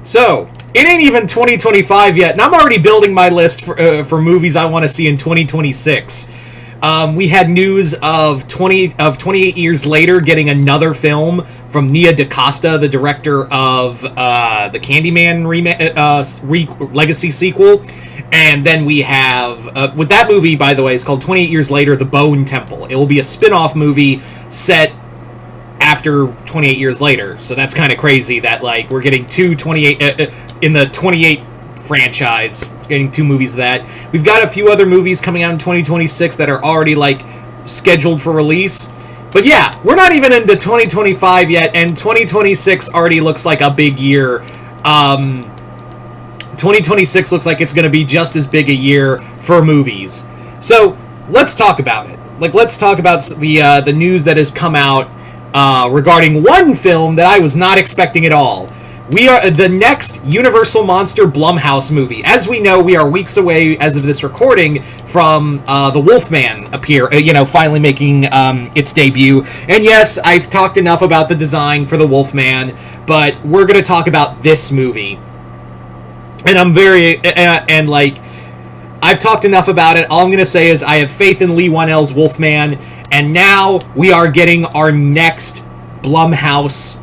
So, it ain't even 2025 yet, and I'm already building my list for movies I want to see in 2026. We had news of 28 Years Later getting another film from Nia DaCosta, the director of the Candyman Legacy sequel. And then we have, with that movie, by the way, it's called 28 Years Later, The Bone Temple. It will be a spin-off movie set after 28 years later. So that's kind of crazy that, like, we're getting two 28 in the 28 franchise, getting two movies of that. We've got a few other movies coming out in 2026 that are already, like, scheduled for release. But yeah, we're not even into 2025 yet, and 2026 already looks like a big year. 2026 looks like it's going to be just as big a year for movies. So let's talk about it. Like, let's talk about the news that has come out regarding one film that I was not expecting at all. We are the next Universal Monster Blumhouse movie. As we know, we are weeks away, as of this recording, from the Wolfman finally making its debut. And yes, I've talked enough about the design for the Wolfman, but we're going to talk about this movie. And I'm I've talked enough about it. All I'm going to say is I have faith in Lee Whannell's Wolfman, and now we are getting our next Blumhouse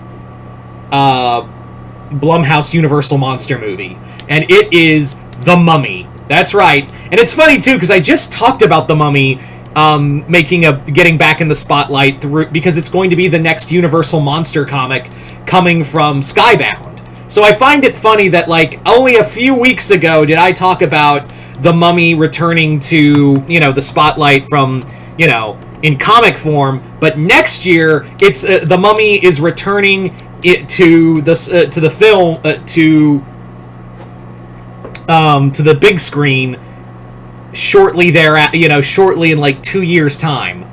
Universal Monster movie, and it is The Mummy. That's right. And it's funny too, because I just talked about The Mummy getting back in the spotlight because it's going to be the next Universal Monster comic coming from Skybound. So I find it funny that, like, only a few weeks ago did I talk about The Mummy returning to, the spotlight from, in comic form, but next year it's The Mummy is returning to the film to the big screen shortly shortly in like 2 years' time.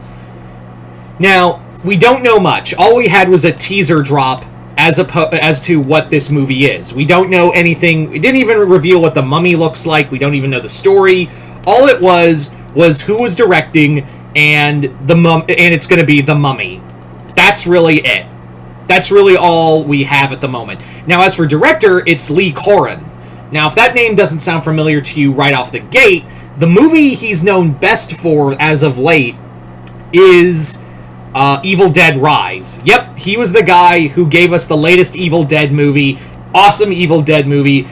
Now, we don't know much. All we had was a teaser drop as to what this movie is. We don't know anything. We didn't even reveal what The Mummy looks like. We don't even know the story. All it was who was directing, and it's going to be The Mummy. That's really it. That's really all we have at the moment. Now, as for director, it's Lee Cronin. Now, if that name doesn't sound familiar to you right off the gate, the movie he's known best for as of late is Evil Dead Rise. Yep, he was the guy who gave us the latest Evil Dead movie. Awesome Evil Dead movie.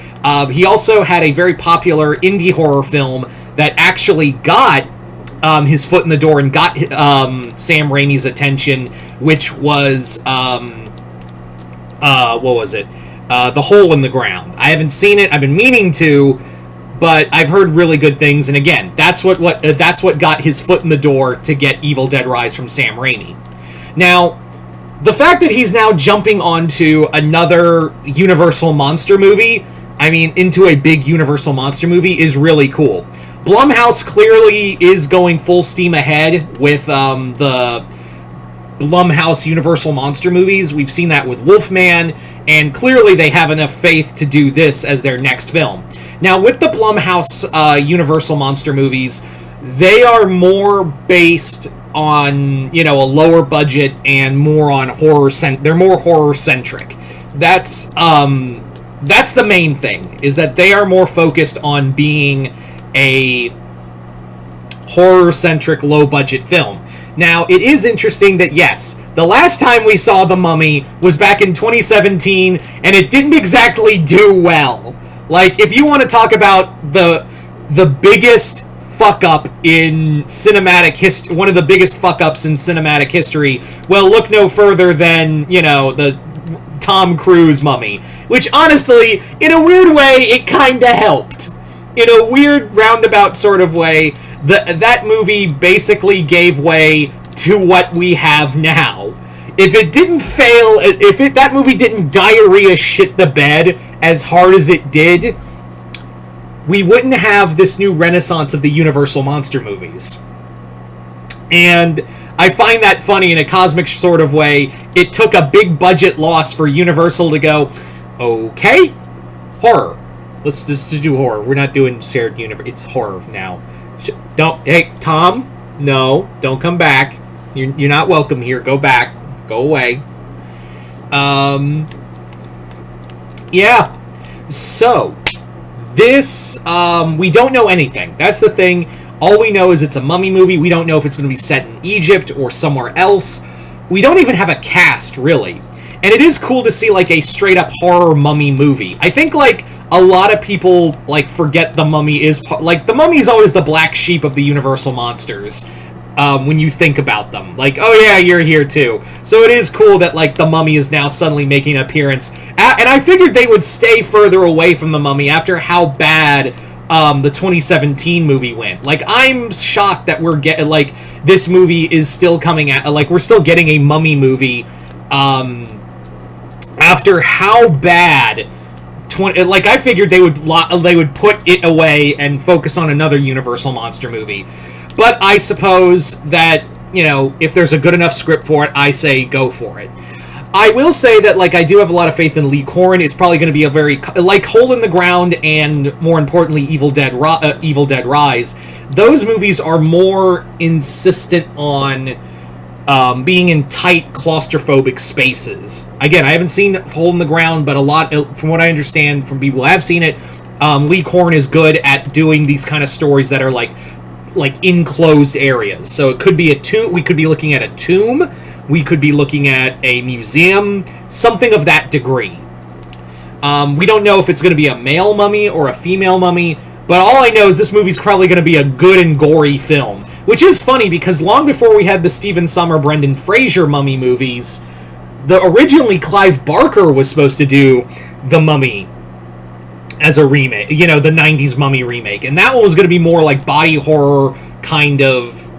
He also had a very popular indie horror film that actually got his foot in the door and got Sam Raimi's attention, which was what was it? The Hole in the Ground. I haven't seen it. I've been meaning to, but I've heard really good things. And again, that's what got his foot in the door to get Evil Dead Rise from Sam Raimi. Now, the fact that he's now jumping onto another Universal Monster movie, into a big Universal Monster movie, is really cool. Blumhouse clearly is going full steam ahead with the Blumhouse Universal Monster movies. We've seen that with Wolfman, and clearly they have enough faith to do this as their next film. Now, with the Blumhouse Universal Monster movies, they are more based on, a lower budget and more on horror. They're more horror-centric. That's the main thing, is that they are more focused on being a horror-centric, low-budget film. Now, it is interesting that, yes, the last time we saw The Mummy was back in 2017, and it didn't exactly do well. Like, if you want to talk about the biggest fuck-up in cinematic history, one of the biggest fuck-ups in cinematic history, well, look no further than, the Tom Cruise Mummy. Which, honestly, in a weird way, it kinda helped. In a weird, roundabout sort of way, that movie basically gave way to what we have now. If it didn't fail, that movie didn't diarrhea shit the bed as hard as it did, we wouldn't have this new renaissance of the Universal Monster movies. And I find that funny in a cosmic sort of way. It took a big budget loss for Universal to go, okay, horror. Let's just do horror. We're not doing shared universe. It's horror now. Hey, Tom, no, don't come back. You're not welcome here. Go back. Go away. Yeah. So, this, we don't know anything. That's the thing. All we know is it's a mummy movie. We don't know if it's going to be set in Egypt or somewhere else. We don't even have a cast, really. And it is cool to see, like, a straight-up horror mummy movie. I think, like, a lot of people, like, forget the mummy is... Like, the mummy's always the black sheep of the Universal monsters. When you think about them. Like, oh yeah, you're here too. So it is cool that, like, the mummy is now suddenly making an appearance. And I figured they would stay further away from the mummy after how bad the 2017 movie went. Like, I'm shocked that we're getting, like, this movie is still coming out, like, we're still getting a mummy movie, after how bad, like, I figured they would put it away and focus on another Universal monster movie. But I suppose that, you know, if there's a good enough script for it, I say go for it. I will say that, like, I do have a lot of faith in Lee Cronin. It's probably going to be a very, like, Hole in the Ground and, more importantly, Evil Dead Rise. Those movies are more insistent on being in tight, claustrophobic spaces. Again, I haven't seen Hole in the Ground, but a lot, from what I understand from people who have seen it, Lee Cronin is good at doing these kind of stories that are, like enclosed areas. So it could be a tomb. We could be looking at a tomb. We could be looking at a museum. Something of that degree. We don't know if it's going to be a male mummy or a female mummy, but all I know is this movie's probably going to be a good and gory film. Which is funny, because long before we had the Stephen Sommer, Brendan Fraser mummy movies, originally Clive Barker was supposed to do The Mummy as a remake, you know, the 90s Mummy remake. And that one was going to be more like body horror, kind of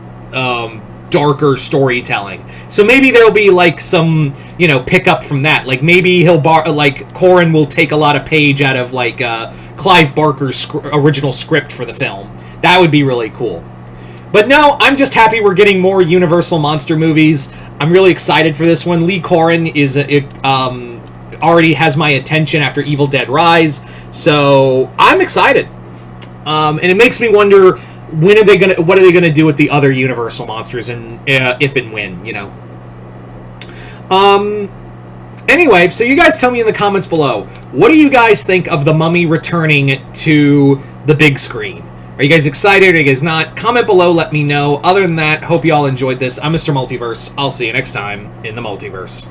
darker storytelling. So maybe there'll be, like, some, you know, pickup from that. Like, maybe Cronin will take a lot of page out of, like, Clive Barker's original script for the film. That would be really cool. But no, I'm just happy we're getting more Universal monster movies. I'm really excited for this one. Lee Cronin is already has my attention after Evil Dead Rise, so I'm excited. And it makes me wonder, what are they gonna do with the other Universal monsters, and if and when, you know. Anyway, so you guys tell me in the comments below, what do you guys think of The Mummy returning to the big screen? Are you guys excited? Are you guys not? Comment below, let me know. Other than that, hope you all enjoyed this. I'm Mr. Multiverse. I'll see you next time in the Multiverse.